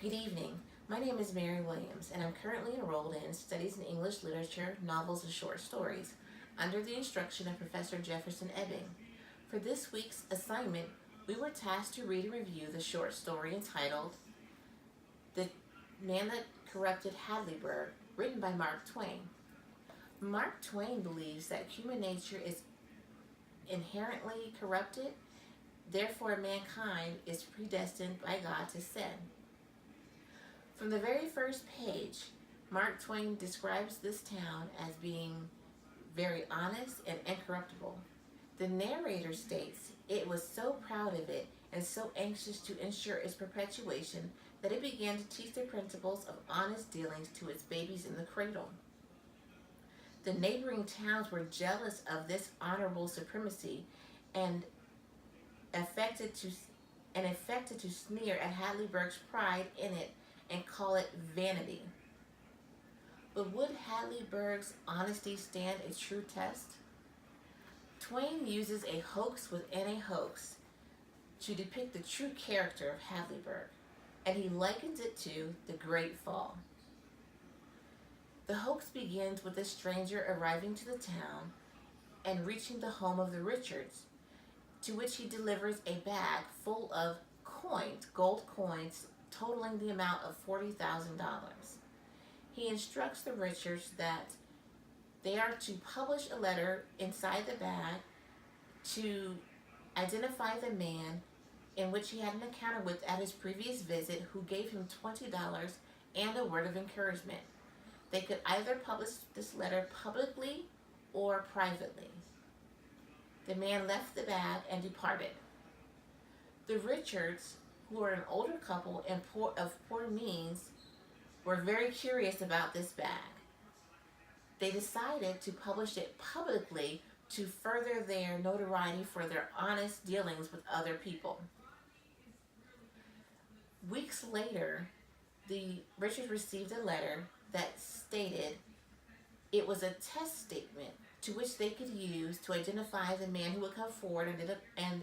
Good evening. My name is Mary Williams, and I'm currently enrolled in Studies in English Literature, Novels, and Short Stories under the instruction of Professor Jefferson Ebbing. For this week's assignment, we were tasked to read and review the short story entitled The Man That Corrupted Hadleybug, written by Mark Twain. Mark Twain believes that human nature is inherently corrupted, therefore mankind is predestined by God to sin. From the very first page, Mark Twain describes this town as being very honest and incorruptible. The narrator states it was so proud of it and so anxious to ensure its perpetuation that it began to teach the principles of honest dealings to its babies in the cradle. The neighboring towns were jealous of this honorable supremacy and affected to sneer at Hadleybug's pride in it and call it vanity. But would Hadleybug's honesty stand a true test? Twain uses a hoax within a hoax to depict the true character of Hadleybug, and he likens it to the Great Fall. The hoax begins with a stranger arriving to the town and reaching the home of the Richards, to which he delivers a bag full of coins, gold coins, totaling the amount of $40,000. He instructs the Richards that they are to publish a letter inside the bag to identify the man in which he had an encounter with at his previous visit, who gave him $20 and a word of encouragement. They could either publish this letter publicly or privately. The man left the bag and departed. The Richards, who were an older couple and of poor means, were very curious about this bag. They decided to publish it publicly to further their notoriety for their honest dealings with other people. Weeks later, the Richards received a letter that stated it was a test statement to which they could use to identify the man who would come forward and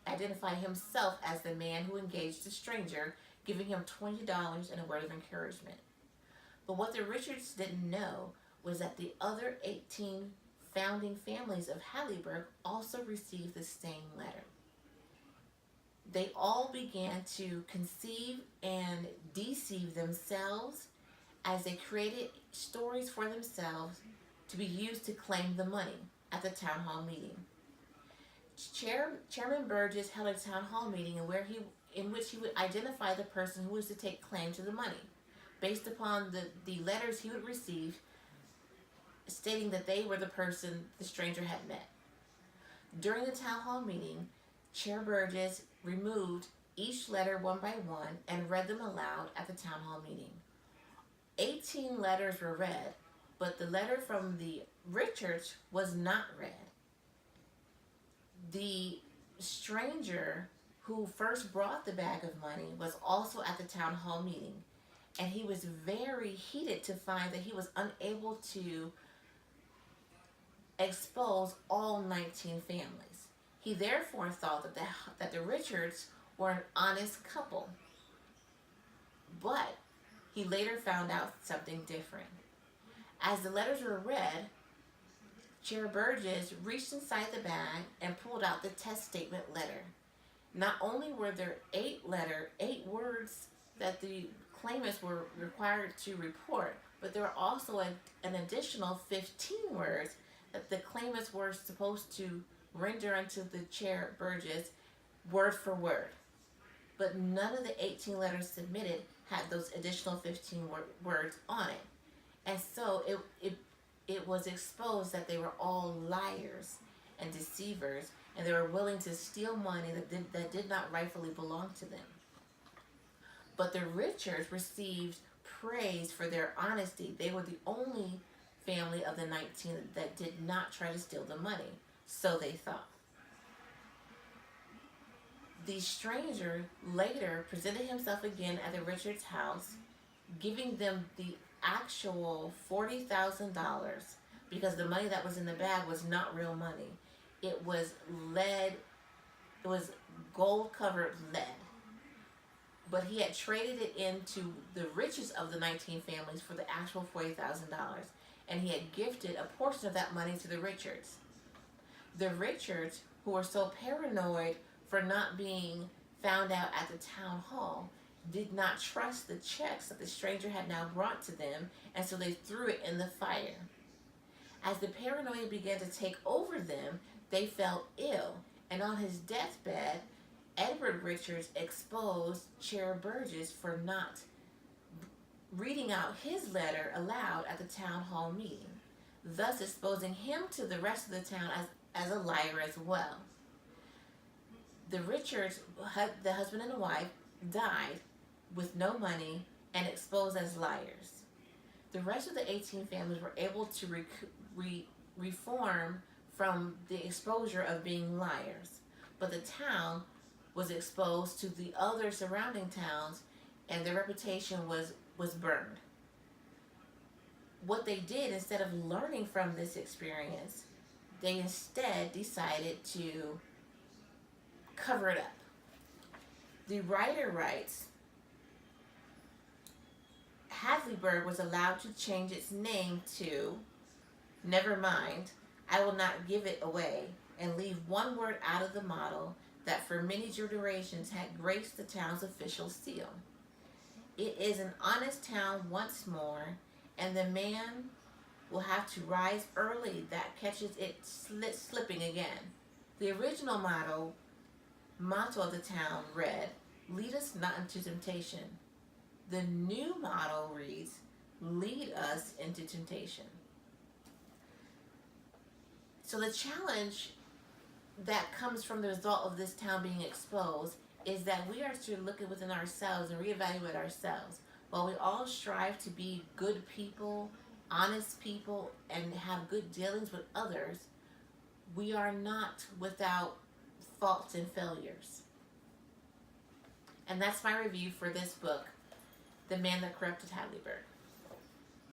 identify himself as the man who engaged the stranger, giving him $20 and a word of encouragement. But what the Richards didn't know was that the other 18 founding families of Hadleybug also received the same letter. They all began to conceive and deceive themselves as they created stories for themselves to be used to claim the money at the town hall meeting. Chairman Burgess held a town hall meeting in which he would identify the person who was to take claim to the money, based upon the letters he would receive stating that they were the person the stranger had met. During the town hall meeting, Chair Burgess removed each letter one by one and read them aloud at the town hall meeting. 18 letters were read, but the letter from the Richards was not read. The stranger who first brought the bag of money was also at the town hall meeting, and he was very heated to find that he was unable to expose all 19 families. He therefore thought that the Richards were an honest couple, but he later found out something different. As the letters were read, Chair Burgess reached inside the bag and pulled out the test statement letter. Not only were there 8 words that the claimants were required to report, but there were also an additional 15 words that the claimants were supposed to render unto the Chair Burgess word for word. But none of the 18 letters submitted had those additional 15 words on it. And so it was exposed that they were all liars and deceivers, and they were willing to steal money that did not rightfully belong to them. But the Richards received praise for their honesty. They were the only family of the 19 that did not try to steal the money, so they thought. The stranger later presented himself again at the Richards' house, giving them the actual $40,000, because the money that was in the bag was not real money. It was lead, it was gold covered lead. but he had traded it into the richest of the 19 families for the actual $40,000, and he had gifted a portion of that money to the Richards. The Richards, who were so paranoid for not being found out at the town hall, did not trust the checks that the stranger had now brought to them, and so they threw it in the fire. As the paranoia began to take over them, they fell ill, and on his deathbed, Edward Richards exposed Chair Burgess for not reading out his letter aloud at the town hall meeting, thus exposing him to the rest of the town as a liar as well. The Richards, the husband and the wife, died with no money and exposed as liars. The rest of the 18 families were able to reform from the exposure of being liars, but the town was exposed to the other surrounding towns, and their reputation was burned. What they did, instead of learning from this experience, they instead decided to cover it up. The writer writes, Hadleybug was allowed to change its name to Never Mind, I Will Not Give It Away, and leave one word out of the motto that for many generations had graced the town's official seal. It is an honest town once more, and the man will have to rise early that catches it slipping again. The original motto of the town read, Lead us not into temptation. The new motto reads, Lead us into temptation. So the challenge that comes from the result of this town being exposed is that we are to look within ourselves and reevaluate ourselves. While we all strive to be good people, honest people, and have good dealings with others, we are not without faults and failures. And that's my review for this book, The Man That Corrupted Hadleybug.